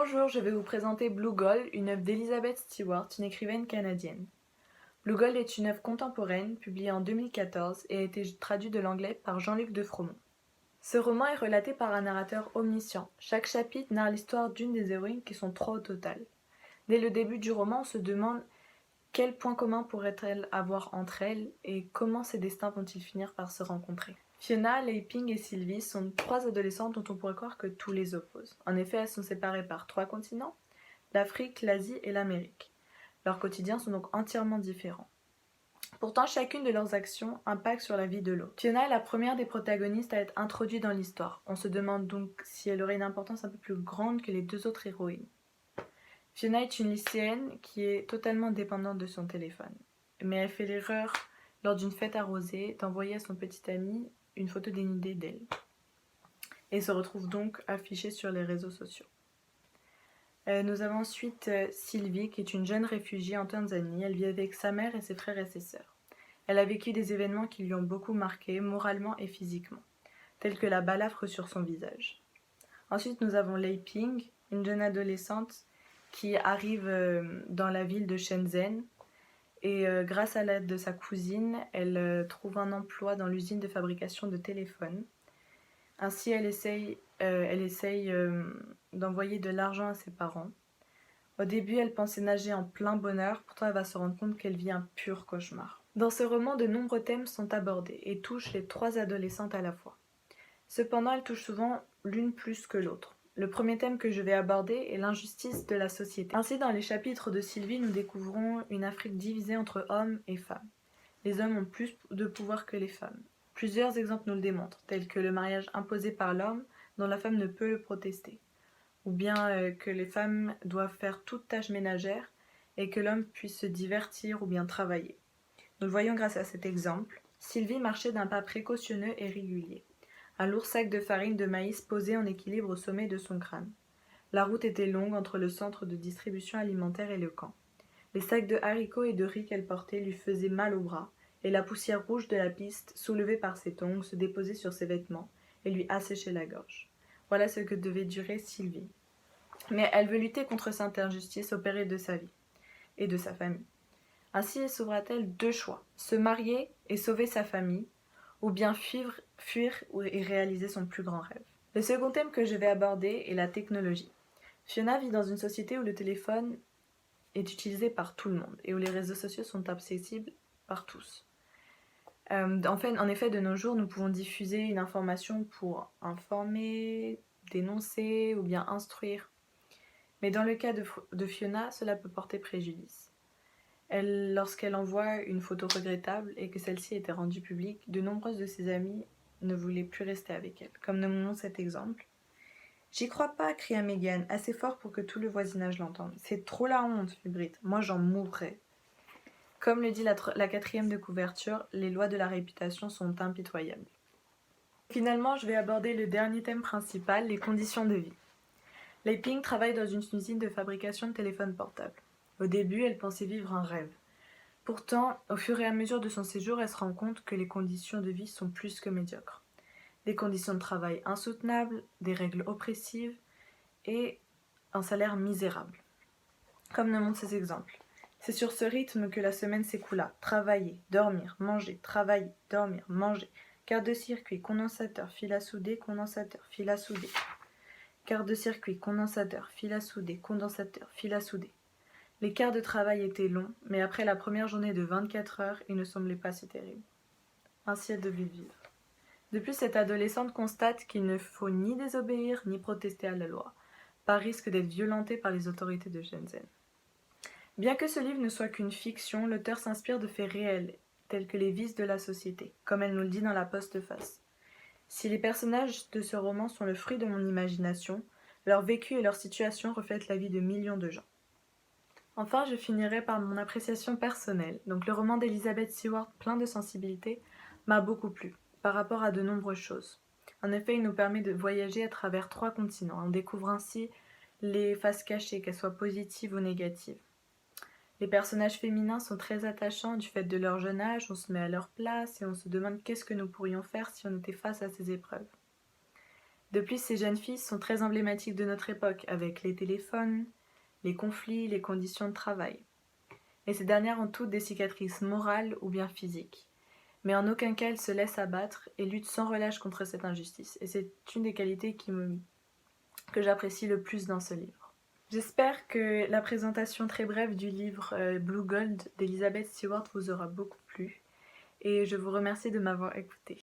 Bonjour, je vais vous présenter Blue Gold, une œuvre d'Elizabeth Stewart, une écrivaine canadienne. Blue Gold est une œuvre contemporaine, publiée en 2014 et a été traduite de l'anglais par Jean-Luc Defromont. Ce roman est relaté par un narrateur omniscient. Chaque chapitre narre l'histoire d'une des héroïnes qui sont trois au total. Dès le début du roman, on se demande quels points communs pourraient-elles avoir entre elles et comment ces destins vont-ils finir par se rencontrer. Fiona, Lei Ping et Sylvie sont trois adolescentes dont on pourrait croire que tout les oppose. En effet, elles sont séparées par trois continents, l'Afrique, l'Asie et l'Amérique. Leurs quotidiens sont donc entièrement différents. Pourtant, chacune de leurs actions impacte sur la vie de l'autre. Fiona est la première des protagonistes à être introduite dans l'histoire. On se demande donc si elle aurait une importance un peu plus grande que les deux autres héroïnes. Fiona est une lycéenne qui est totalement dépendante de son téléphone. Mais elle fait l'erreur, lors d'une fête arrosée, d'envoyer à son petit ami une photo dénudée d'elle. Et se retrouve donc affichée sur les réseaux sociaux. Nous avons ensuite Sylvie, qui est une jeune réfugiée en Tanzanie. Elle vit avec sa mère et ses frères et ses sœurs. Elle a vécu des événements qui lui ont beaucoup marqué, moralement et physiquement, tels que la balafre sur son visage. Ensuite, nous avons Lei Ping, une jeune adolescente qui arrive dans la ville de Shenzhen. Et grâce à l'aide de sa cousine, elle trouve un emploi dans l'usine de fabrication de téléphones. Ainsi, elle essaye d'envoyer de l'argent à ses parents. Au début, elle pensait nager en plein bonheur, pourtant elle va se rendre compte qu'elle vit un pur cauchemar. Dans ce roman, de nombreux thèmes sont abordés et touchent les trois adolescentes à la fois. Cependant, elles touchent souvent l'une plus que l'autre. Le premier thème que je vais aborder est l'injustice de la société. Ainsi, dans les chapitres de Sylvie, nous découvrons une Afrique divisée entre hommes et femmes. Les hommes ont plus de pouvoir que les femmes. Plusieurs exemples nous le démontrent, tels que le mariage imposé par l'homme dont la femme ne peut le protester, ou bien que les femmes doivent faire toute tâche ménagère et que l'homme puisse se divertir ou bien travailler. Nous le voyons grâce à cet exemple. Sylvie marchait d'un pas précautionneux et régulier. Un lourd sac de farine de maïs posé en équilibre au sommet de son crâne. La route était longue entre le centre de distribution alimentaire et le camp. Les sacs de haricots et de riz qu'elle portait lui faisaient mal aux bras, et la poussière rouge de la piste, soulevée par ses tongs, se déposait sur ses vêtements et lui asséchait la gorge. Voilà ce que devait durer Sylvie. Mais elle veut lutter contre cette injustice au péril de sa vie et de sa famille. Ainsi s'ouvre-t-elle deux choix, se marier et sauver sa famille, ou bien fuir et réaliser son plus grand rêve. Le second thème que je vais aborder est la technologie. Fiona vit dans une société où le téléphone est utilisé par tout le monde et où les réseaux sociaux sont accessibles par tous. En effet, de nos jours, nous pouvons diffuser une information pour informer, dénoncer ou bien instruire. Mais dans le cas de Fiona, cela peut porter préjudice. Lorsqu'elle envoie une photo regrettable et que celle-ci était rendue publique, de nombreuses de ses amies ne voulaient plus rester avec elle, comme nous montre cet exemple. « J'y crois pas, cria Megan, assez fort pour que tout le voisinage l'entende. C'est trop la honte, fit Brit. Moi j'en mourrais. Comme le dit la quatrième de couverture, les lois de la réputation sont impitoyables. Finalement, je vais aborder le dernier thème principal, les conditions de vie. Lei Ping travaille dans une usine de fabrication de téléphones portables. Au début, elle pensait vivre un rêve. Pourtant, au fur et à mesure de son séjour, elle se rend compte que les conditions de vie sont plus que médiocres. Des conditions de travail insoutenables, des règles oppressives et un salaire misérable. Comme le montrent ces exemples. C'est sur ce rythme que la semaine s'écoula. Travailler, dormir, manger, travailler, dormir, manger. Quart de circuit, condensateur, fil à souder, condensateur, fil à souder. Quart de circuit, condensateur, fil à souder, condensateur, fil à souder. Les quarts de travail étaient longs, mais après la première journée de 24 heures, ils ne semblaient pas si terribles. Ainsi elle devait vivre. De plus, cette adolescente constate qu'il ne faut ni désobéir ni protester à la loi, par risque d'être violentée par les autorités de Shenzhen. Bien que ce livre ne soit qu'une fiction, l'auteur s'inspire de faits réels, tels que les vices de la société, comme elle nous le dit dans la postface. Si les personnages de ce roman sont le fruit de mon imagination, leur vécu et leur situation reflètent la vie de millions de gens. Enfin, je finirai par mon appréciation personnelle. Donc le roman d'Elizabeth Stewart, plein de sensibilité, m'a beaucoup plu, par rapport à de nombreuses choses. En effet, il nous permet de voyager à travers 3 continents. On découvre ainsi les faces cachées, qu'elles soient positives ou négatives. Les personnages féminins sont très attachants du fait de leur jeune âge, on se met à leur place et on se demande qu'est-ce que nous pourrions faire si on était face à ces épreuves. De plus, ces jeunes filles sont très emblématiques de notre époque, avec les téléphones, les conflits, les conditions de travail. Et ces dernières ont toutes des cicatrices morales ou bien physiques. Mais en aucun cas elles se laissent abattre et luttent sans relâche contre cette injustice. Et c'est une des qualités que j'apprécie le plus dans ce livre. J'espère que la présentation très brève du livre Blue Gold d'Elizabeth Stewart vous aura beaucoup plu. Et je vous remercie de m'avoir écouté.